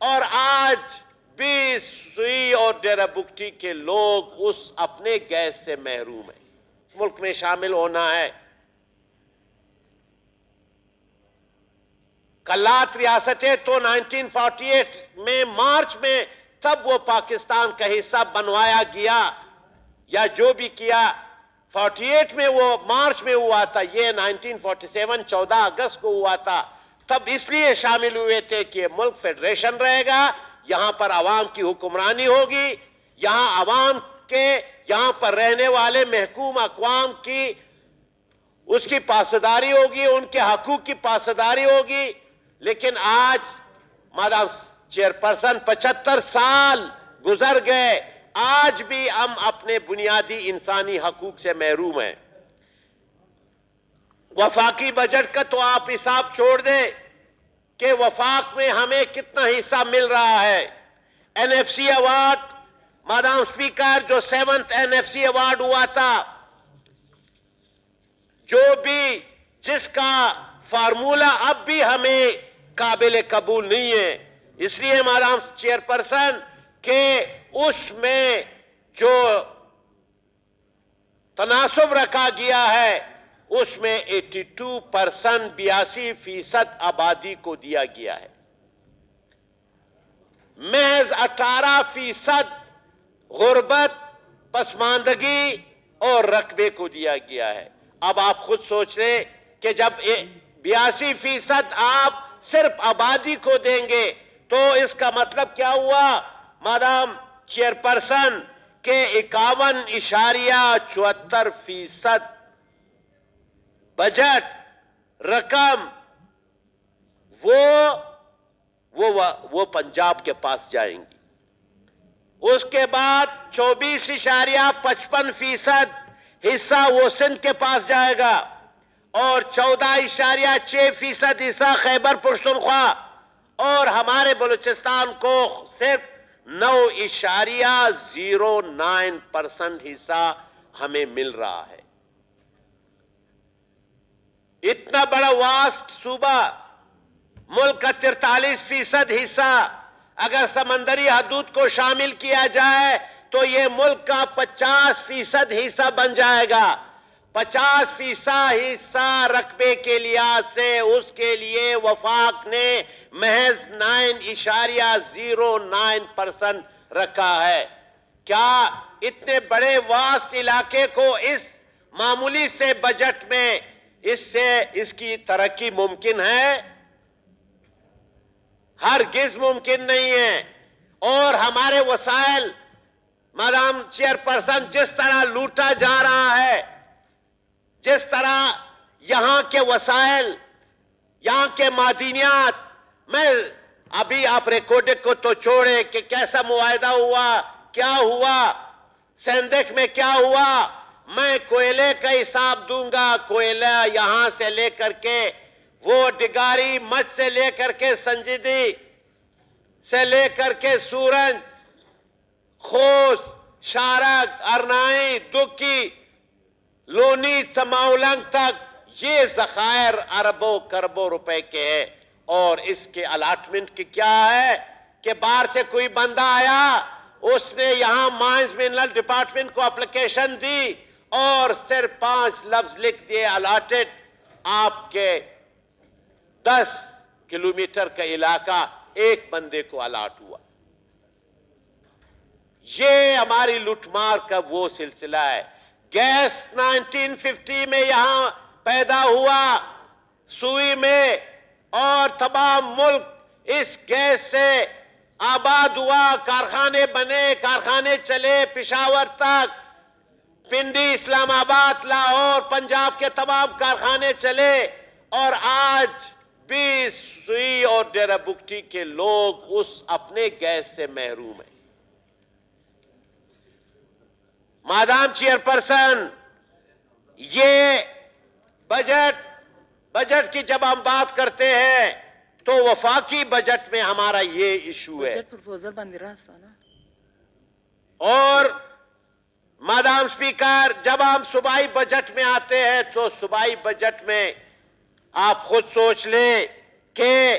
اور آج بھی سوئی اور ڈیرہ بگٹی کے لوگ اس اپنے گیس سے محروم ہیں. ملک میں شامل ہونا ہے. کلات ریاستیں تو 1948 میں مارچ میں تب وہ پاکستان کا حصہ بنوایا گیا یا جو بھی کیا 48 میں وہ مارچ میں ہوا تھا. یہ 1947 14 اگست کو ہوا تھا. تب اس لیے شامل ہوئے تھے کہ ملک فیڈریشن رہے گا, یہاں پر عوام کی حکمرانی ہوگی, یہاں عوام کے یہاں پر رہنے والے محکوم اقوام کی اس کی پاسداری ہوگی, ان کے حقوق کی پاسداری ہوگی. لیکن آج مادام چیئرپرسن 75 سال گزر گئے, آج بھی ہم اپنے بنیادی انسانی حقوق سے محروم ہیں. وفاقی بجٹ کا تو آپ حساب چھوڑ دیں کہ وفاق میں ہمیں کتنا حصہ مل رہا ہے. N F C award, madam speaker, جو 7th N F C award ہوا تھا, جو بھی جس کا فارمولا اب بھی ہمیں قابل قبول نہیں ہے. اس لیے مادام چیئرپرسن کہ اس میں جو تناسب رکھا گیا ہے اس میں 82% 82% آبادی کو دیا گیا ہے. محض 18% غربت, پسماندگی اور رقبے کو دیا گیا ہے. اب آپ خود سوچ رہے کہ جب 82% آپ صرف آبادی کو دیں گے تو اس کا مطلب کیا ہوا مادام چیئرپرسن کہ 51.74% بجٹ رقم وہ پنجاب کے پاس جائیں گی. اس کے بعد 24.55% حصہ وہ سندھ کے پاس جائے گا اور 14.6% حصہ خیبر پختونخوا, اور ہمارے بلوچستان کو صرف 9.09% حصہ ہمیں مل رہا ہے. اتنا بڑا واسٹ صوبہ, ملک کا 43% حصہ اگر سمندری حدود کو شامل کیا جائے تو یہ ملک کا 50% حصہ بن جائے گا. 50% حصہ رقبے کے لحاظ سے اس کے لیے وفاق نے محض 9.09% رکھا ہے. کیا اتنے بڑے واسٹ علاقے کو اس معمولی سے بجٹ میں اس کی ترقی ممکن ہے؟ ہرگز ممکن نہیں ہے. اور ہمارے وسائل مادام چیئرپرسن جس طرح لوٹا جا رہا ہے, جس طرح یہاں کے وسائل, یہاں کے معدنیات, میں ابھی آپ ریکارڈنگ کو تو چھوڑے کہ کیسا معاہدہ ہوا, کیا ہوا, سندھ میں کیا ہوا. میں کوئلے کا حساب دوں گا. کوئلہ یہاں سے لے کر کے وہ ڈگاری مچ سے لے کر کے سنجیدی سے لے کر کے سورج, خوس, شارک, ارنائی, دکی, لونی, سماولنگ تک یہ ذخائر اربوں کربوں روپے کے ہیں. اور اس کے الاٹمنٹ کی کیا ہے کہ باہر سے کوئی بندہ آیا, اس نے یہاں مائنز منرل ڈپارٹمنٹ کو اپلیکیشن دی اور صرف 5 لفظ لکھ دیے الاٹڈ. آپ کے 10 کلومیٹر کا علاقہ ایک بندے کو الاٹ ہوا. یہ ہماری لوٹ مار کا وہ سلسلہ ہے. گیس 1950 میں یہاں پیدا ہوا سوئی میں, اور تمام ملک اس گیس سے آباد ہوا. کارخانے بنے, کارخانے چلے پشاور تک, پنڈی, اسلام آباد, لاہور, پنجاب کے تمام کارخانے چلے. اور آج بھی سوئی اور ڈیرہ بگٹی کے لوگ اس اپنے گیس سے محروم ہیں. مادام چیئرپرسن, یہ بجٹ کی جب ہم بات کرتے ہیں تو وفاقی بجٹ میں ہمارا یہ ایشو ہے. اور مادام سپیکر, جب ہم صوبائی بجٹ میں آتے ہیں تو صوبائی بجٹ میں آپ خود سوچ لیں کہ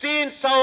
300